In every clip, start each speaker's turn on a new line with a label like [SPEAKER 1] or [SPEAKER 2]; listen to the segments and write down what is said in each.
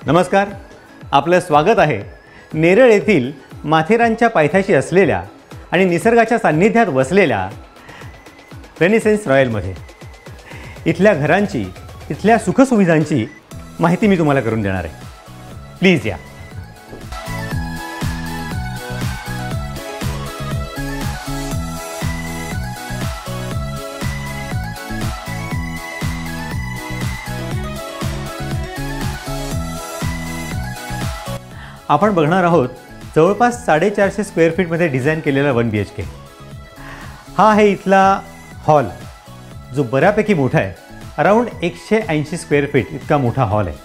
[SPEAKER 1] नमस्कार, आपलं स्वागत आहे नेरळ येथील माथेरानच्या पायथ्याशी असलेल्या आणि निसर्गाच्या सान्निध्यात वसलेल्या रेनेसेन्स रॉयलमध्ये। इथल्या घरांची, इथल्या सुखसुविधांची माहिती मी तुम्हाला करून देणार आहे। प्लीज या। आपण बघणार आहोत जवळपास 450 स्क्वेअर फीटमध्ये डिझाइन केलेला 1 BHK। हा आहे इथला हॉल, जो बऱ्यापैकी मोठा आहे। अराउंड 180 स्क्वेअर फीट इतका मोठा हॉल आहे।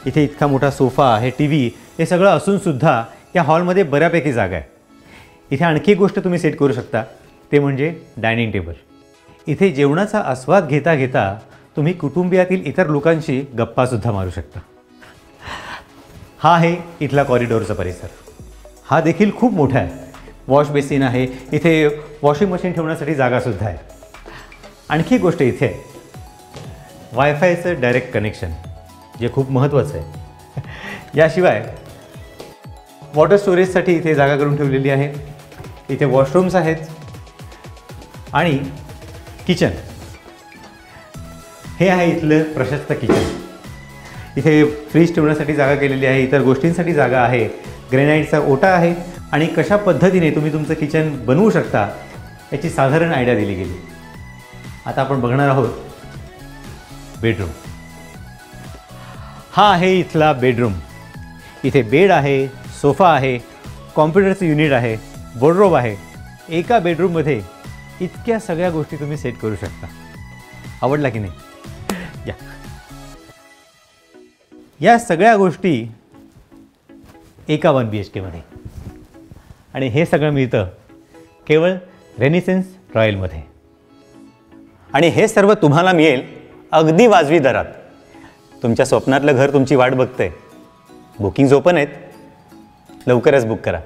[SPEAKER 1] इथे इतका मोठा सोफा आहे, टीव्ही, हे सगळं असून सुद्धा या हॉलमध्ये बऱ्यापैकी जागा आहे। इथे आणखी एक गोष्ट तुम्ही सेट करू शकता, ते म्हणजे डायनिंग टेबल। इथे जेवणाचा आस्वाद घेता घेता तुम्ही कुटुंबियातील इतर लोकांशी गप्पा सुद्धा मारू शकता। हा आहे इथला कॉरिडोरचा परिसर। हा देखील खूप मोठा आहे। वॉश बेसिन आहे, इथे वॉशिंग मशीन ठेवण्यासाठी जागा सुद्धा आहे। आणखी एक गोष्ट इथे आहे, वायफायचं डायरेक्ट कनेक्शन, जे खूप महत्त्वाचं आहे। याशिवाय वॉटर स्टोरेजसाठी इथे जागा करून ठेवलेली आहे। इथे वॉशरूम्स आहेत आणि किचन, हे आहे इथलं प्रशस्त किचन। इथे फ्रीज ठेवण्यासाठी जागा केलेली आहे, इतर गोष्टींसाठी जागा आहे। ग्रेनाइटचा ओटा आहे आणि कशा पद्धतीने तुम्ही तुमचं किचन बनवू शकता याची साधारण आयडिया दिली गेली। आता आपण बघणार आहोत बेडरूम। हा आहे इथला बेडरूम। इथे बेड आहे, सोफा आहे, कॉम्प्युटरचं युनिट आहे, वॉर्डरोब आहे। एका बेडरूममध्ये इतक्या सगळ्या गोष्टी तुम्ही सेट करू शकता। आवडला की नाही? या सगळ्या गोष्टी एका 1 BHK मध्ये, आणि हे सगळं मिळतं केवळ रेनेसेन्स रॉयलमध्ये। आणि हे सर्व तुम्हाला मिळेल अगदी वाजवी दरात। तुमच्या स्वप्नातलं घर तुमची वाट बघतंय। बुकिंग्स ओपन आहेत, लवकरच बुक करा।